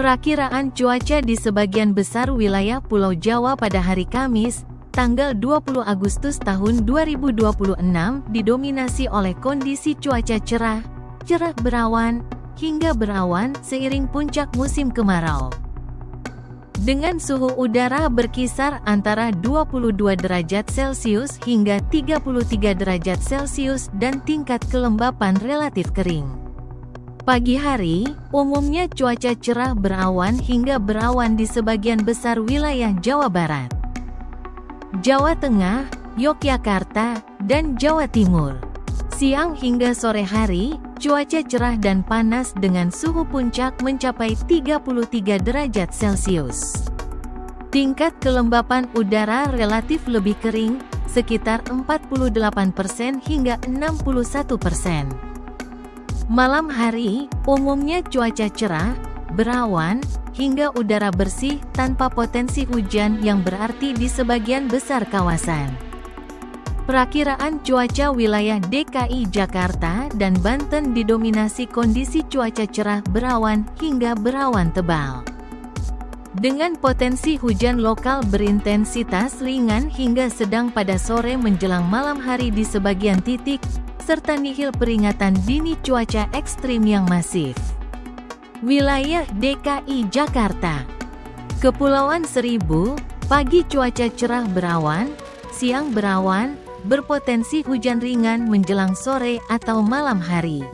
Perakiraan cuaca di sebagian besar wilayah Pulau Jawa pada hari Kamis, tanggal 20 Agustus tahun 2026 didominasi oleh kondisi cuaca cerah berawan, hingga berawan seiring puncak musim kemarau. Dengan suhu udara berkisar antara 22 derajat Celcius hingga 33 derajat Celcius dan tingkat kelembapan relatif kering. Pagi hari, umumnya cuaca cerah berawan hingga berawan di sebagian besar wilayah Jawa Barat, Jawa Tengah, Yogyakarta, dan Jawa Timur. Siang hingga sore hari, cuaca cerah dan panas dengan suhu puncak mencapai 33 derajat Celcius. Tingkat kelembapan udara relatif lebih kering, sekitar 48% hingga 61%. Malam hari, umumnya cuaca cerah, berawan, hingga udara bersih tanpa potensi hujan yang berarti di sebagian besar kawasan. Perakiraan cuaca wilayah DKI Jakarta dan Banten didominasi kondisi cuaca cerah berawan hingga berawan tebal, dengan potensi hujan lokal berintensitas ringan hingga sedang pada sore menjelang malam hari di sebagian titik, serta nihil peringatan dini cuaca ekstrim yang masif. Wilayah DKI Jakarta, Kepulauan Seribu, pagi cuaca cerah berawan, siang berawan, berpotensi hujan ringan menjelang sore atau malam hari.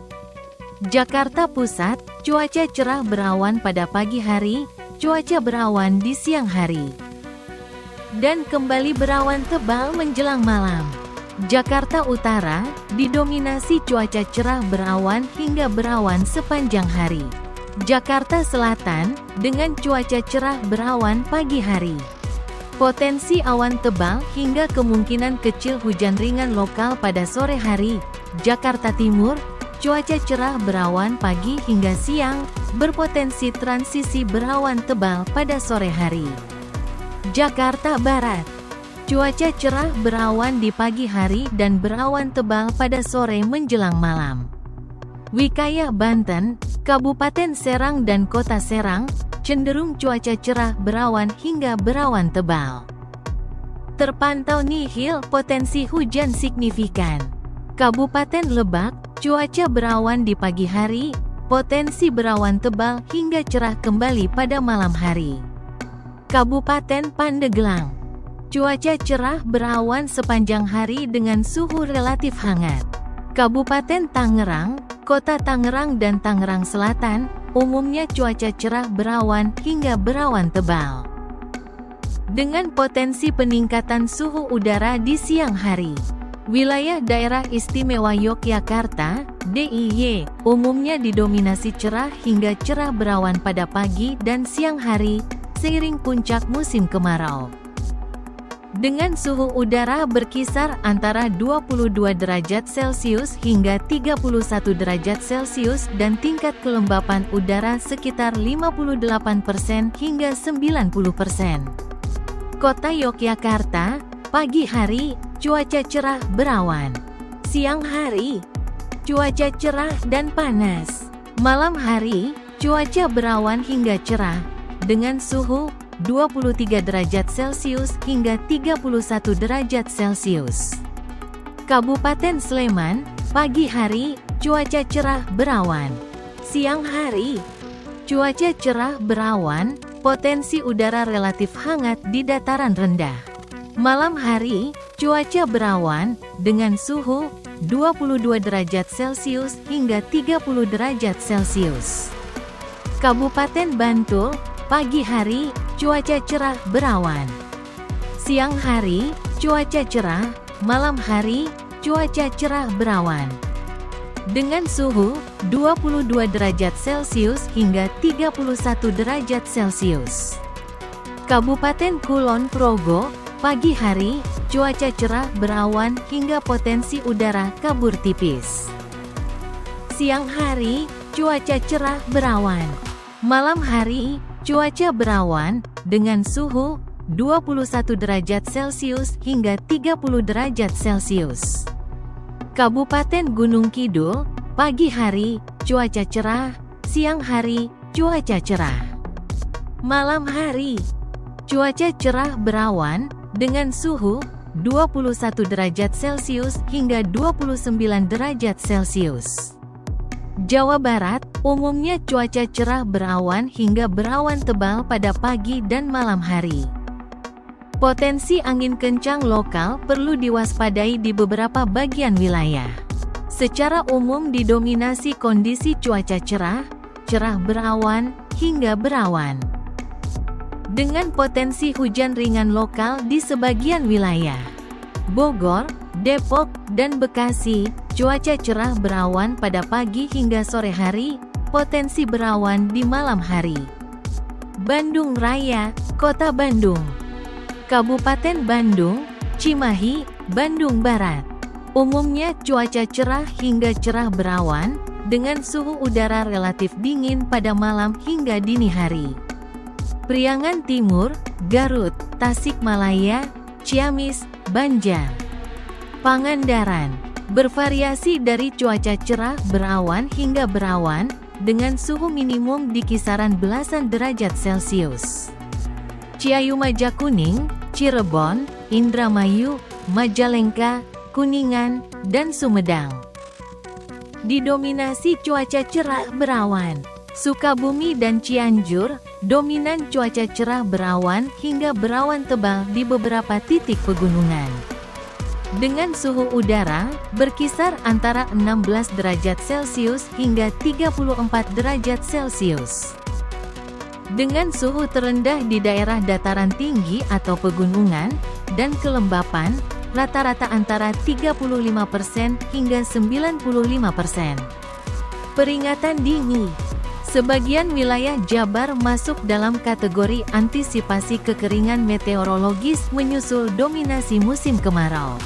Jakarta Pusat, cuaca cerah berawan pada pagi hari, cuaca berawan di siang hari, dan kembali berawan tebal menjelang malam. Jakarta Utara, didominasi cuaca cerah berawan hingga berawan sepanjang hari. Jakarta Selatan, dengan cuaca cerah berawan pagi hari. Potensi awan tebal hingga kemungkinan kecil hujan ringan lokal pada sore hari. Jakarta Timur, cuaca cerah berawan pagi hingga siang, berpotensi transisi berawan tebal pada sore hari. Jakarta Barat, cuaca cerah berawan di pagi hari dan berawan tebal pada sore menjelang malam. Wilayah Banten, Kabupaten Serang dan Kota Serang, cenderung cuaca cerah berawan hingga berawan tebal. Terpantau nihil potensi hujan signifikan. Kabupaten Lebak, cuaca berawan di pagi hari, potensi berawan tebal hingga cerah kembali pada malam hari. Kabupaten Pandeglang, cuaca cerah berawan sepanjang hari dengan suhu relatif hangat. Kabupaten Tangerang, Kota Tangerang dan Tangerang Selatan, umumnya cuaca cerah berawan hingga berawan tebal, dengan potensi peningkatan suhu udara di siang hari. Wilayah Daerah Istimewa Yogyakarta, DIY, umumnya didominasi cerah hingga cerah berawan pada pagi dan siang hari, seiring puncak musim kemarau. Dengan suhu udara berkisar antara 22 derajat Celcius hingga 31 derajat Celcius dan tingkat kelembapan udara sekitar 58% hingga 90%. Kota Yogyakarta, pagi hari, cuaca cerah berawan. Siang hari, cuaca cerah dan panas. Malam hari, cuaca berawan hingga cerah, dengan suhu 23 derajat Celcius hingga 31 derajat Celcius. Kabupaten Sleman, pagi hari, cuaca cerah berawan. Siang hari, cuaca cerah berawan, potensi udara relatif hangat di dataran rendah. Malam hari, cuaca berawan, dengan suhu 22 derajat Celcius hingga 30 derajat Celcius. Kabupaten Bantul, pagi hari, cuaca cerah berawan. Siang hari, cuaca cerah, malam hari, cuaca cerah berawan. Dengan suhu 22 derajat Celcius hingga 31 derajat Celcius. Kabupaten Kulon Progo, pagi hari, cuaca cerah berawan hingga potensi udara kabur tipis. Siang hari, cuaca cerah berawan. Malam hari, cuaca berawan, dengan suhu 21 derajat Celcius hingga 30 derajat Celcius. Kabupaten Gunung Kidul, pagi hari, cuaca cerah, siang hari, cuaca cerah. Malam hari, cuaca cerah berawan, dengan suhu 21 derajat Celcius hingga 29 derajat Celcius. Jawa Barat, umumnya cuaca cerah berawan hingga berawan tebal pada pagi dan malam hari. Potensi angin kencang lokal perlu diwaspadai di beberapa bagian wilayah. Secara umum didominasi kondisi cuaca cerah, cerah berawan, hingga berawan. Dengan potensi hujan ringan lokal di sebagian wilayah. Bogor, Depok, dan Bekasi, cuaca cerah berawan pada pagi hingga sore hari, potensi berawan di malam hari. Bandung Raya, Kota Bandung. Kabupaten Bandung, Cimahi, Bandung Barat. Umumnya cuaca cerah hingga cerah berawan, dengan suhu udara relatif dingin pada malam hingga dini hari. Priangan Timur, Garut, Tasikmalaya, Ciamis, Banjar. Pangandaran, bervariasi dari cuaca cerah berawan hingga berawan, dengan suhu minimum di kisaran belasan derajat Celcius. Ciayu Majakuning, Cirebon, Indramayu, Majalengka, Kuningan, dan Sumedang. Didominasi cuaca cerah berawan. Sukabumi dan Cianjur, dominan cuaca cerah berawan hingga berawan tebal di beberapa titik pegunungan. Dengan suhu udara, berkisar antara 16 derajat Celcius hingga 34 derajat Celcius. Dengan suhu terendah di daerah dataran tinggi atau pegunungan, dan kelembapan, rata-rata antara 35% hingga 95%. Peringatan dini. Sebagian wilayah Jabar masuk dalam kategori antisipasi kekeringan meteorologis menyusul dominasi musim kemarau.